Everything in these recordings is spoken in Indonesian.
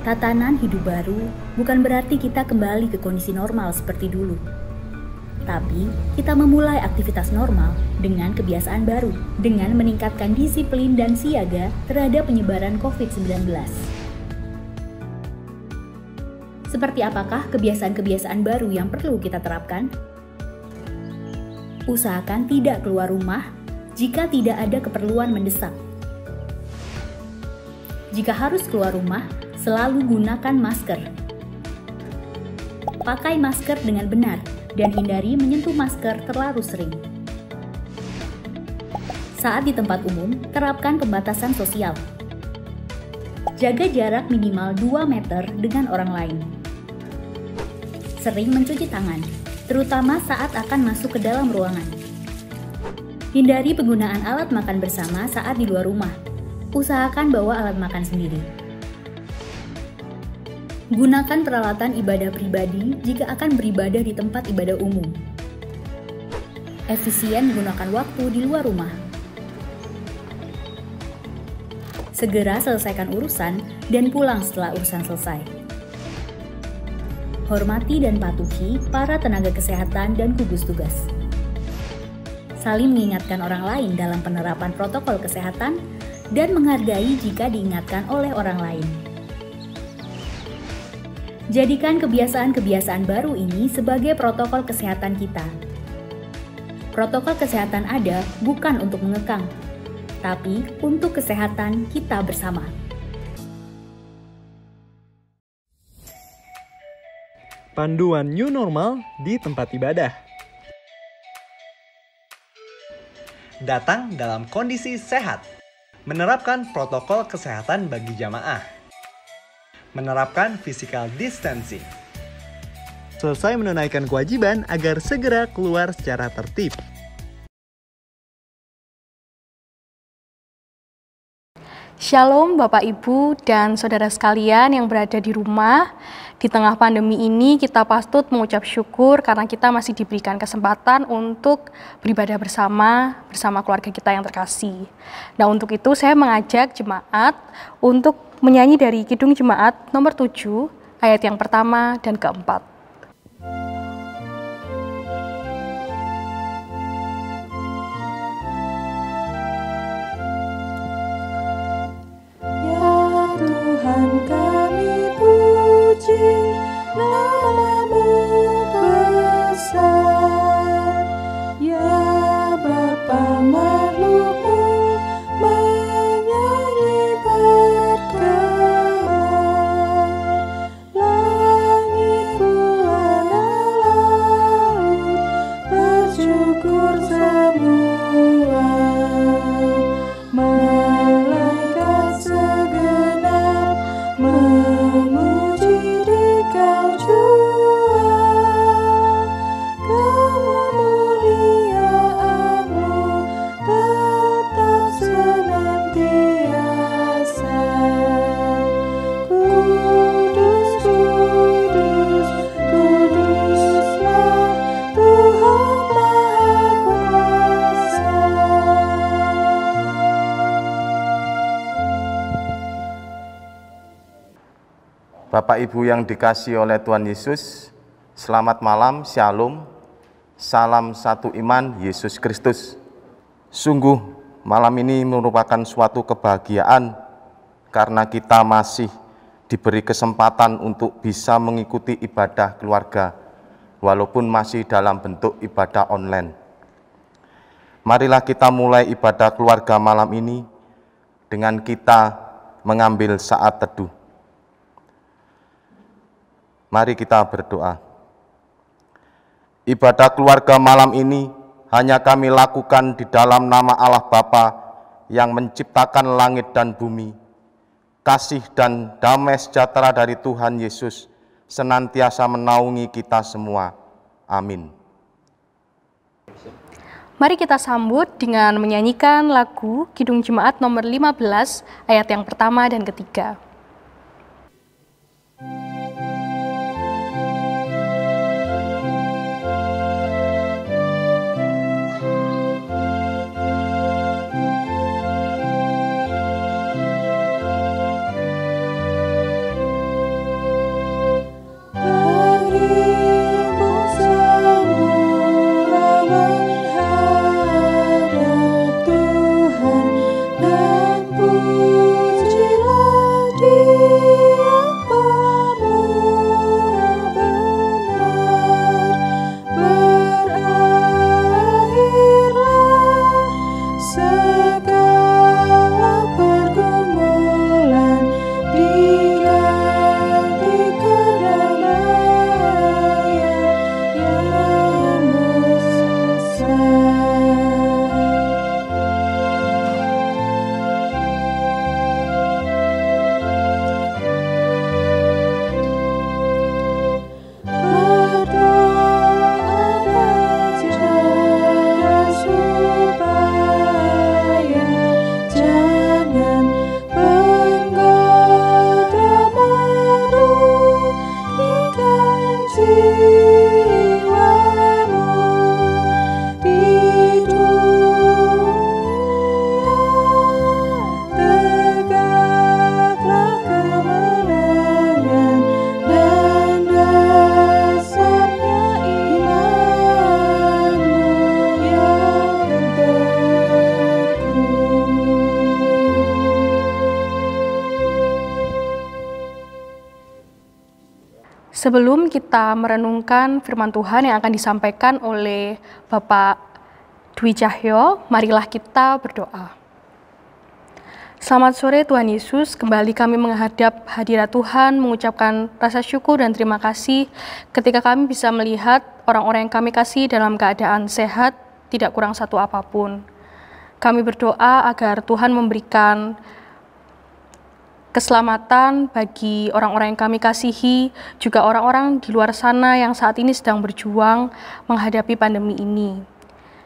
Tatanan hidup baru bukan berarti kita kembali ke kondisi normal seperti dulu. Tapi, kita memulai aktivitas normal dengan kebiasaan baru, dengan meningkatkan disiplin dan siaga terhadap penyebaran COVID-19. Seperti apakah kebiasaan-kebiasaan baru yang perlu kita terapkan? Usahakan tidak keluar rumah jika tidak ada keperluan mendesak. Jika harus keluar rumah, selalu gunakan masker. Pakai masker dengan benar dan hindari menyentuh masker terlalu sering. Saat di tempat umum, terapkan pembatasan sosial. Jaga jarak minimal 2 meter dengan orang lain. Sering mencuci tangan, terutama saat akan masuk ke dalam ruangan. Hindari penggunaan alat makan bersama saat di luar rumah. Usahakan bawa alat makan sendiri. Gunakan peralatan ibadah pribadi jika akan beribadah di tempat ibadah umum. Efisien menggunakan waktu di luar rumah. Segera selesaikan urusan dan pulang setelah urusan selesai. Hormati dan patuhi para tenaga kesehatan dan gugus tugas. Saling mengingatkan orang lain dalam penerapan protokol kesehatan dan menghargai jika diingatkan oleh orang lain. Jadikan kebiasaan-kebiasaan baru ini sebagai protokol kesehatan kita. Protokol kesehatan ada bukan untuk mengekang, tapi untuk kesehatan kita bersama. Panduan new normal di tempat ibadah. Datang dalam kondisi sehat. Menerapkan protokol kesehatan bagi jamaah. Menerapkan physical distancing. Selesai menunaikan kewajiban agar segera keluar secara tertib. Shalom Bapak Ibu dan Saudara sekalian yang berada di rumah. Di tengah pandemi ini kita patut mengucap syukur karena kita masih diberikan kesempatan untuk beribadah bersama keluarga kita yang terkasih. Nah, untuk itu saya mengajak jemaat untuk menyanyi dari Kidung Jemaat nomor 7 ayat yang pertama dan keempat. Bapak Ibu yang dikasihi oleh Tuhan Yesus, selamat malam, shalom, salam satu iman, Yesus Kristus. Sungguh malam ini merupakan suatu kebahagiaan karena kita masih diberi kesempatan untuk bisa mengikuti ibadah keluarga, walaupun masih dalam bentuk ibadah online. Marilah kita mulai ibadah keluarga malam ini dengan kita mengambil saat teduh. Mari kita berdoa. Ibadah keluarga malam ini hanya kami lakukan di dalam nama Allah Bapa yang menciptakan langit dan bumi. Kasih dan damai sejahtera dari Tuhan Yesus senantiasa menaungi kita semua. Amin. Mari kita sambut dengan menyanyikan lagu Kidung Jemaat nomor 15 ayat yang pertama dan ketiga. Sebelum kita merenungkan firman Tuhan yang akan disampaikan oleh Bapak Dwi Cahyo, marilah kita berdoa. Selamat sore Tuhan Yesus, kembali kami menghadap hadirat Tuhan, mengucapkan rasa syukur dan terima kasih ketika kami bisa melihat orang-orang yang kami kasih dalam keadaan sehat, tidak kurang satu apapun. Kami berdoa agar Tuhan memberikan keselamatan bagi orang-orang yang kami kasihi, juga orang-orang di luar sana yang saat ini sedang berjuang menghadapi pandemi ini.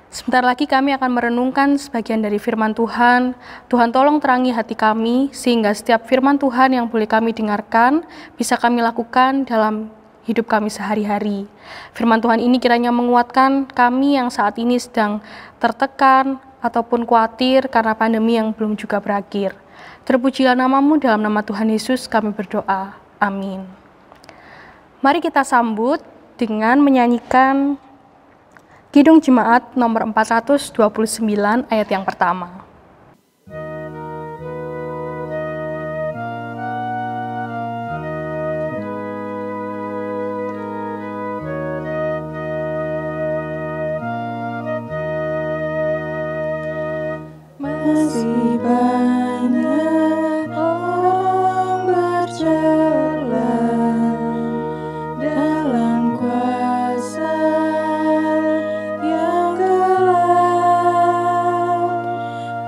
Sebentar lagi kami akan merenungkan sebagian dari firman Tuhan. Tuhan tolong terangi hati kami, sehingga setiap firman Tuhan yang boleh kami dengarkan, bisa kami lakukan dalam hidup kami sehari-hari. Firman Tuhan ini kiranya menguatkan kami yang saat ini sedang tertekan ataupun khawatir karena pandemi yang belum juga berakhir. Terpujilah namamu, dalam nama Tuhan Yesus kami berdoa. Amin. Mari kita sambut dengan menyanyikan Kidung Jemaat nomor 429 ayat yang pertama. Masih banyak orang berjalan dalam kuasa yang gelap.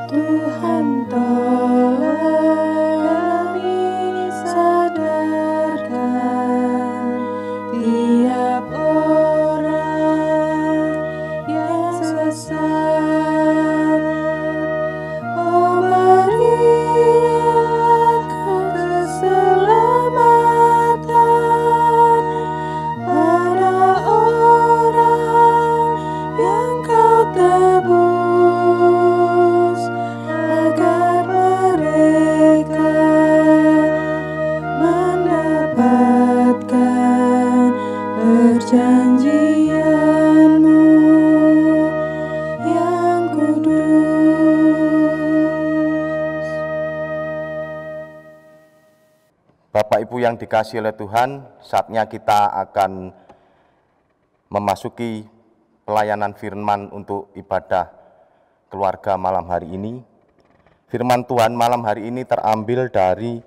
Tuhan tolong kami sadarkan tiap orang yang sesat. Perjanjianmu yang kudus. Bapak Ibu yang dikasihi oleh Tuhan, saatnya kita akan memasuki pelayanan firman untuk ibadah keluarga malam hari ini. Firman Tuhan malam hari ini terambil dari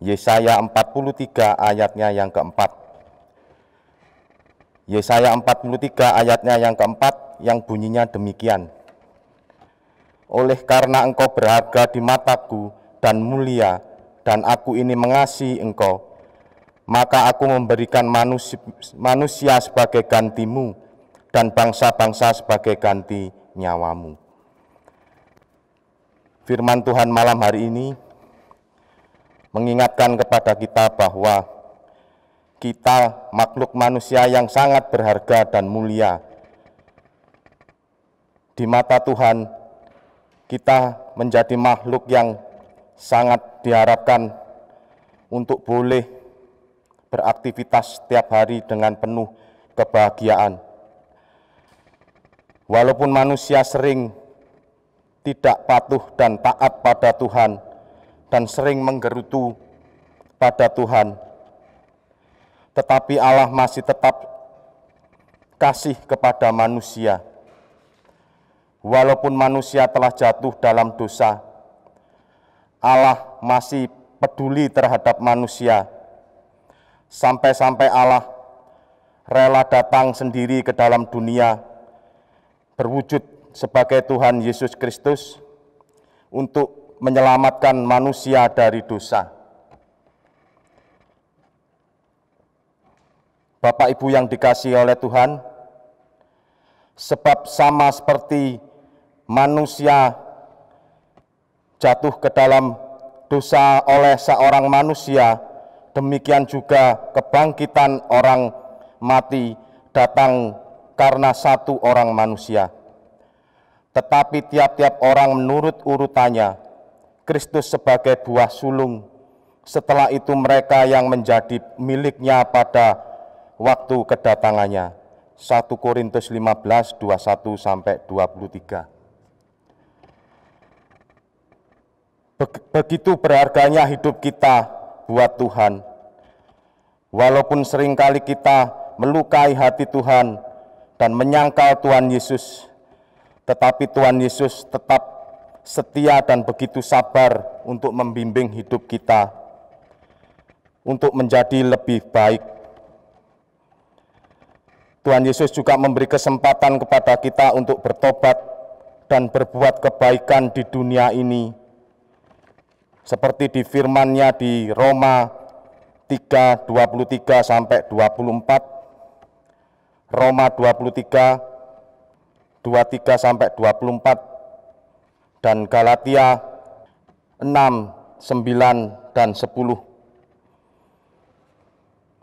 Yesaya 43 ayatnya yang keempat. Yesaya 43 ayatnya yang keempat yang bunyinya demikian. Oleh karena engkau berharga di mataku dan mulia, dan aku ini mengasihi engkau, maka aku memberikan manusia sebagai gantimu, dan bangsa-bangsa sebagai ganti nyawamu. Firman Tuhan malam hari ini mengingatkan kepada kita bahwa kita makhluk manusia yang sangat berharga dan mulia. Di mata Tuhan, kita menjadi makhluk yang sangat diharapkan untuk boleh beraktivitas setiap hari dengan penuh kebahagiaan. Walaupun manusia sering tidak patuh dan taat pada Tuhan, dan sering menggerutu pada Tuhan, tetapi Allah masih tetap kasih kepada manusia. Walaupun manusia telah jatuh dalam dosa, Allah masih peduli terhadap manusia. Sampai-sampai Allah rela datang sendiri ke dalam dunia, berwujud sebagai Tuhan Yesus Kristus untuk menyelamatkan manusia dari dosa. Bapak Ibu yang dikasihi oleh Tuhan, sebab sama seperti manusia jatuh ke dalam dosa oleh seorang manusia, demikian juga kebangkitan orang mati datang karena satu orang manusia. Tetapi tiap-tiap orang menurut urutannya, Kristus sebagai buah sulung, setelah itu mereka yang menjadi miliknya pada waktu kedatangannya. 1 Korintus 15, 21-23. Begitu berharganya hidup kita buat Tuhan. Walaupun seringkali kita melukai hati Tuhan dan menyangkal Tuhan Yesus, tetapi Tuhan Yesus tetap setia dan begitu sabar untuk membimbing hidup kita untuk menjadi lebih baik. Tuhan Yesus juga memberi kesempatan kepada kita untuk bertobat dan berbuat kebaikan di dunia ini. Seperti di firman-Nya di Roma 3:23 sampai 24, Roma 23 sampai 24, dan Galatia 6, 9, dan 10.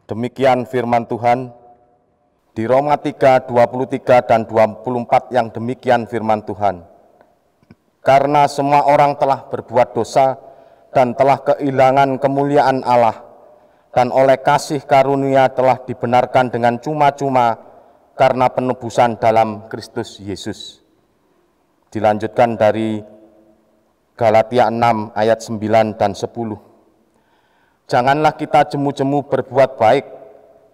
Demikian firman Tuhan. Di Roma 3:23 dan 24 yang demikian firman Tuhan. Karena semua orang telah berbuat dosa dan telah kehilangan kemuliaan Allah, dan oleh kasih karunia telah dibenarkan dengan cuma-cuma karena penebusan dalam Kristus Yesus. Dilanjutkan dari Galatia 6 ayat 9 dan 10. Janganlah kita jemu-jemu berbuat baik,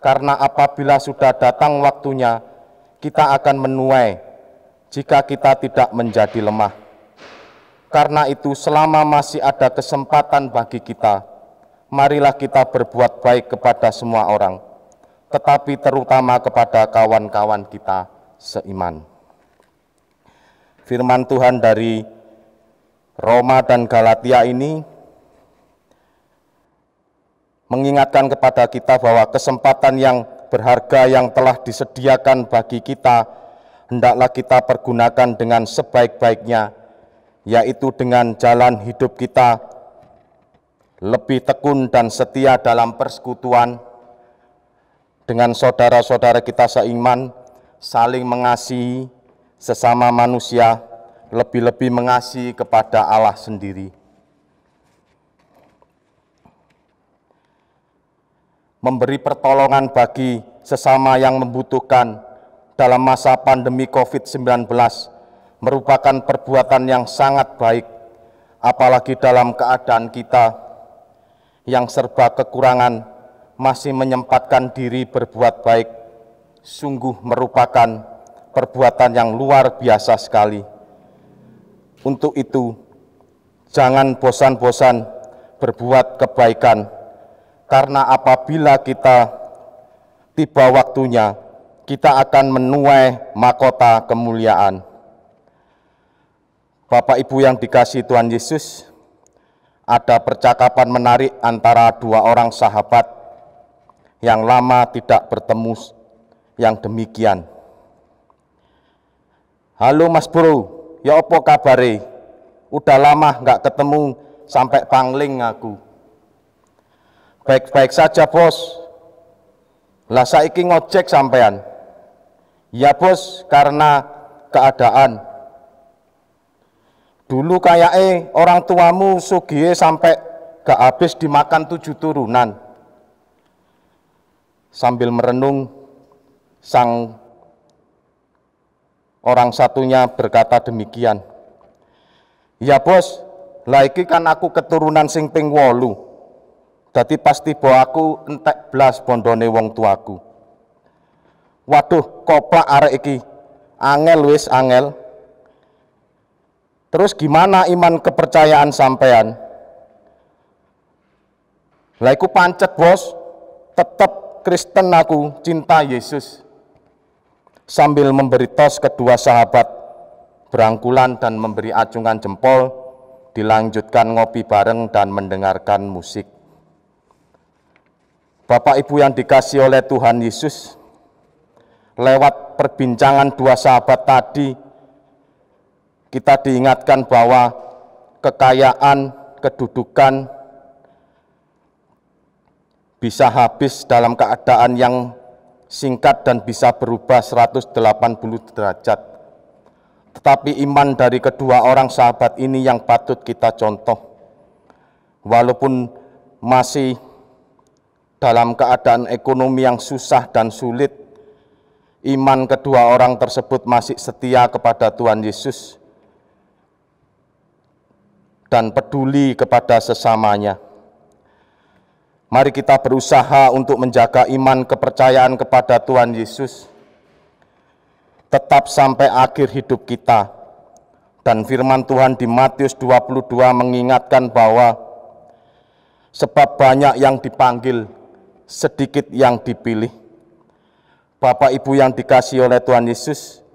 karena apabila sudah datang waktunya, kita akan menuai jika kita tidak menjadi lemah. Karena itu selama masih ada kesempatan bagi kita, marilah kita berbuat baik kepada semua orang, tetapi terutama kepada kawan-kawan kita seiman. Firman Tuhan dari Roma dan Galatia ini mengingatkan kepada kita bahwa kesempatan yang berharga yang telah disediakan bagi kita, hendaklah kita pergunakan dengan sebaik-baiknya, yaitu dengan jalan hidup kita lebih tekun dan setia dalam persekutuan dengan saudara-saudara kita seiman, saling mengasihi sesama manusia, lebih-lebih mengasihi kepada Allah sendiri. Memberi pertolongan bagi sesama yang membutuhkan dalam masa pandemi COVID-19 merupakan perbuatan yang sangat baik, apalagi dalam keadaan kita yang serba kekurangan masih menyempatkan diri berbuat baik. Sungguh merupakan perbuatan yang luar biasa sekali. Untuk itu, jangan bosan-bosan berbuat kebaikan, karena apabila kita tiba waktunya, kita akan menuai mahkota kemuliaan. Bapak Ibu yang dikasihi Tuhan Yesus, ada percakapan menarik antara dua orang sahabat yang lama tidak bertemu yang demikian. Halo Mas Bro, ya opo kabare? Udah lama nggak ketemu, sampai pangling aku. Baik-baik saja bos. Lah saiki ngojek sampean. Ya bos, karena keadaan. Dulu kayaknya orang tuamu sugih sampai gak habis dimakan 7 turunan. Sambil merenung, sang orang satunya berkata demikian. Ya bos, lah iki kan aku keturunan sing ping 8. Dadi pasti bawa aku entek blas bondone wong tuaku. Waduh, koplak arek iki. Angel wis angel. Terus gimana iman kepercayaan sampean? Lah iku pancet bos, tetep Kristen aku, cinta Yesus. Sambil memberi tos, kedua sahabat berangkulan dan memberi acungan jempol, dilanjutkan ngopi bareng dan mendengarkan musik. Bapak Ibu yang dikasihi oleh Tuhan Yesus, lewat perbincangan dua sahabat tadi, kita diingatkan bahwa kekayaan, kedudukan bisa habis dalam keadaan yang singkat dan bisa berubah 180 derajat. Tetapi iman dari kedua orang sahabat ini yang patut kita contoh. Walaupun masih dalam keadaan ekonomi yang susah dan sulit, iman kedua orang tersebut masih setia kepada Tuhan Yesus dan peduli kepada sesamanya. Mari kita berusaha untuk menjaga iman kepercayaan kepada Tuhan Yesus tetap sampai akhir hidup kita. Dan firman Tuhan di Matius 22 mengingatkan bahwa sebab banyak yang dipanggil, sedikit yang dipilih. Bapak Ibu yang dikasihi oleh Tuhan Yesus,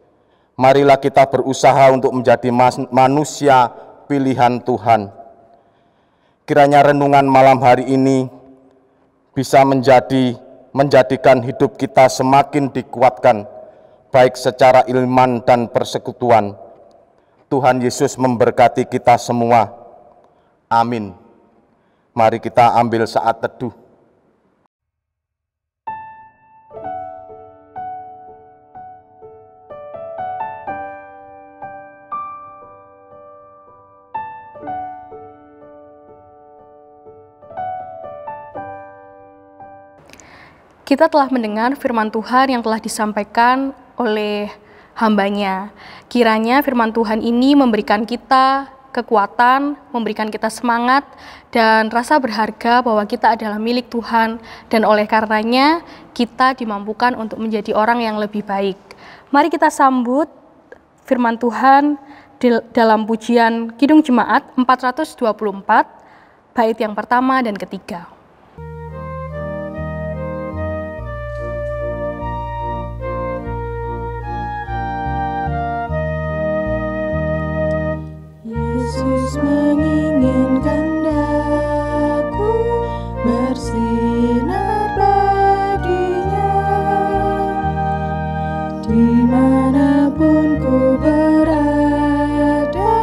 marilah kita berusaha untuk menjadi manusia pilihan Tuhan. Kiranya renungan malam hari ini bisa menjadikan hidup kita semakin dikuatkan, baik secara iman dan persekutuan. Tuhan Yesus memberkati kita semua. Amin. Mari kita ambil saat teduh. Kita telah mendengar firman Tuhan yang telah disampaikan oleh hamba-Nya. Kiranya firman Tuhan ini memberikan kita kekuatan, memberikan kita semangat, dan rasa berharga bahwa kita adalah milik Tuhan, dan oleh karenanya kita dimampukan untuk menjadi orang yang lebih baik. Mari kita sambut firman Tuhan dalam pujian Kidung Jemaat 424, bait yang pertama dan ketiga. Yesus menginginkan daku bersinar baginya, dimanapun ku berada,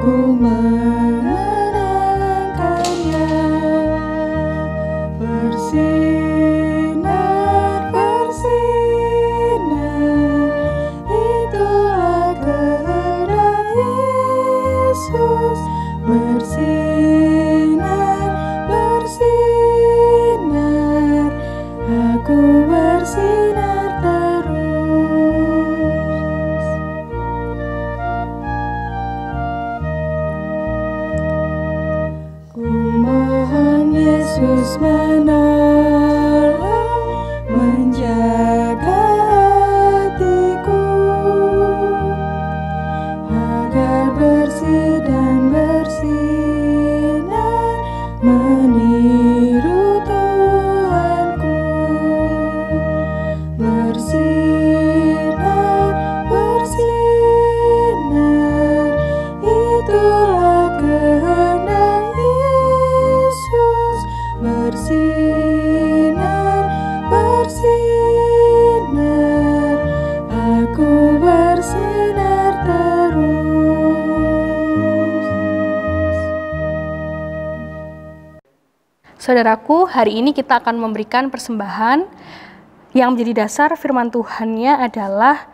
ku mengenangkannya. Bersinar, bersinar, itulah kehendak Yesus. Bersinar, bersinar, aku bersinar terus. Ku mohon Yesus menolong, menjaga hatiku, agar bersih dan bersinar, meniru Tuhanku. Bersinar, bersinar, itulah kehendak Yesus. Bersinar, bersinar, aku bersinar terus. Saudaraku, hari ini kita akan memberikan persembahan yang menjadi dasar firman Tuhannya adalah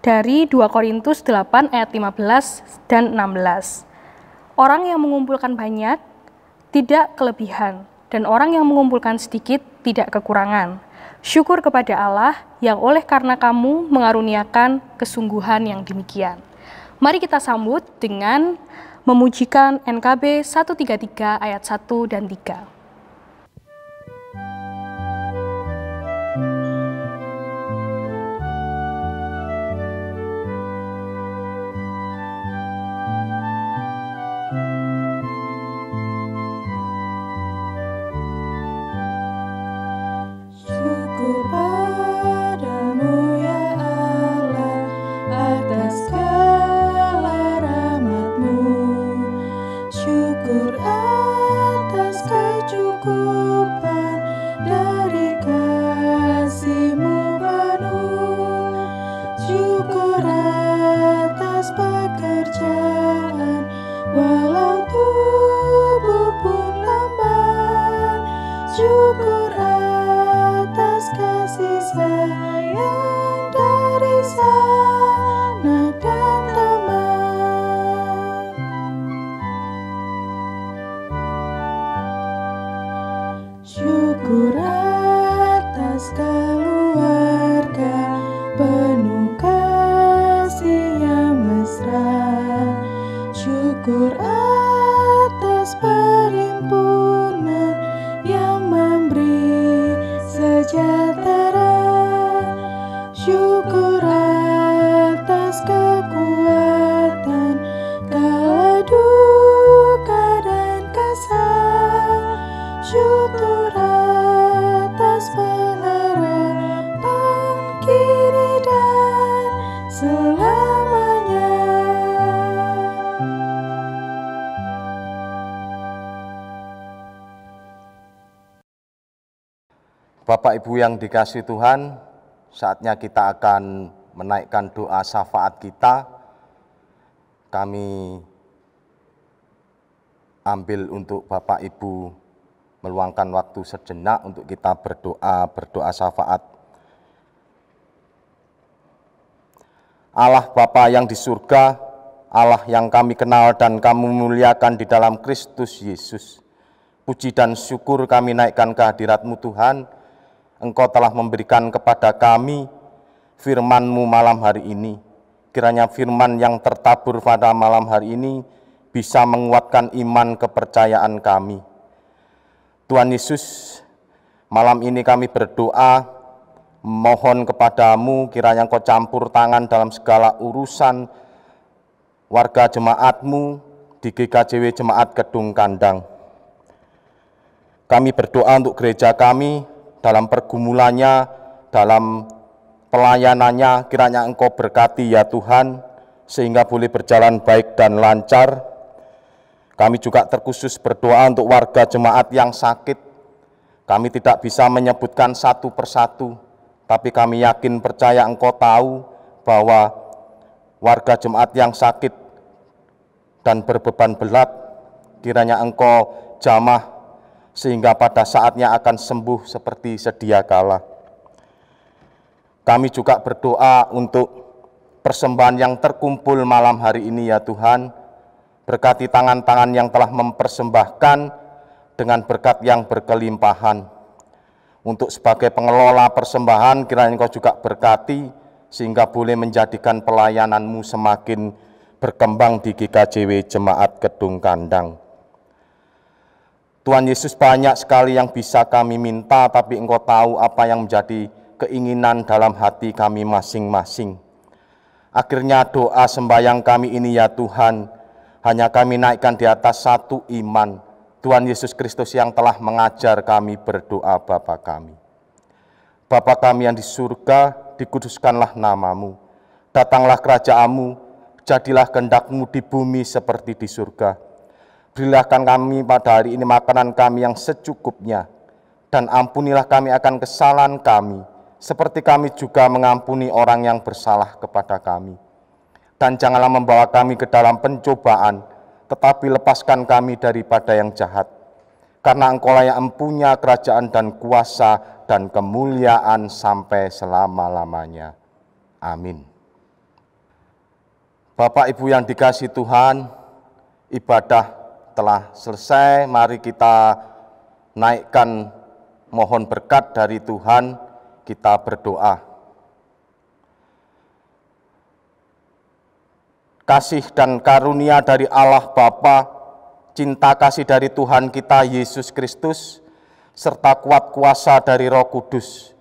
dari 2 Korintus 8 ayat 15 dan 16. Orang yang mengumpulkan banyak tidak kelebihan, dan orang yang mengumpulkan sedikit tidak kekurangan. Syukur kepada Allah yang oleh karena kamu mengaruniakan kesungguhan yang demikian. Mari kita sambut dengan memujikan NKB 133 ayat 1 dan 3. Syukur padamu ya Allah atas segala rahmat-Mu. Syukur atas kecukupan dari kasih-Mu penuh. Syukur atas pekerjaan walau tubuh pun lambat. Syukur atas kasih sayang dari sanak dan teman. Syukur atas keluarga penuh kasih yang mesra. Syukur atas perhimpunan yang memberi syukur atas pengharapan kini dan selamanya. Bapak Ibu yang dikasihi Tuhan, saatnya kita akan menaikkan doa syafaat kita. Kami ambil untuk Bapak Ibu meluangkan waktu sejenak untuk kita berdoa syafaat. Allah Bapa yang di surga, Allah yang kami kenal dan kami muliakan di dalam Kristus Yesus. Puji dan syukur kami naikkan ke hadirat-Mu Tuhan. Engkau telah memberikan kepada kami firman-Mu malam hari ini. Kiranya firman yang tertabur pada malam hari ini bisa menguatkan iman kepercayaan kami. Tuhan Yesus, malam ini kami berdoa, mohon kepada-Mu kiranya Engkau campur tangan dalam segala urusan warga jemaat-Mu di GKJW Jemaat Kedung Kandang. Kami berdoa untuk gereja kami, dalam pergumulannya, dalam pelayanannya, kiranya Engkau berkati ya Tuhan, sehingga boleh berjalan baik dan lancar. Kami juga terkhusus berdoa untuk warga jemaat yang sakit. Kami tidak bisa menyebutkan satu persatu, tapi kami yakin percaya Engkau tahu bahwa warga jemaat yang sakit dan berbeban berat, kiranya Engkau jamah, sehingga pada saatnya akan sembuh seperti sedia kala. Kami juga berdoa untuk persembahan yang terkumpul malam hari ini ya Tuhan. Berkati tangan-tangan yang telah mempersembahkan dengan berkat yang berkelimpahan. Untuk sebagai pengelola persembahan, kiranya Engkau juga berkati, sehingga boleh menjadikan pelayanan-Mu semakin berkembang di GKJW Jemaat Kedung Kandang. Tuhan Yesus, banyak sekali yang bisa kami minta, tapi Engkau tahu apa yang menjadi keinginan dalam hati kami masing-masing. Akhirnya doa sembahyang kami ini ya Tuhan, hanya kami naikkan di atas satu iman, Tuhan Yesus Kristus yang telah mengajar kami berdoa Bapa kami. Bapa kami yang di surga, dikuduskanlah nama-Mu, datanglah kerajaan-Mu, jadilah kehendak-Mu di bumi seperti di surga. Berilah kami pada hari ini makanan kami yang secukupnya, dan ampunilah kami akan kesalahan kami, seperti kami juga mengampuni orang yang bersalah kepada kami. Dan janganlah membawa kami ke dalam pencobaan, tetapi lepaskan kami daripada yang jahat. Karena Engkau-lah yang mempunyai kerajaan dan kuasa dan kemuliaan sampai selama-lamanya. Amin. Bapak Ibu yang dikasihi Tuhan, ibadah telah selesai, mari kita naikkan mohon berkat dari Tuhan, kita berdoa. Kasih dan karunia dari Allah Bapa, cinta kasih dari Tuhan kita Yesus Kristus, serta kuat kuasa dari Roh Kudus,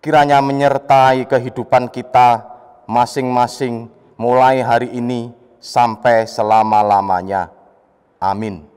kiranya menyertai kehidupan kita masing-masing mulai hari ini sampai selama-lamanya. Amin.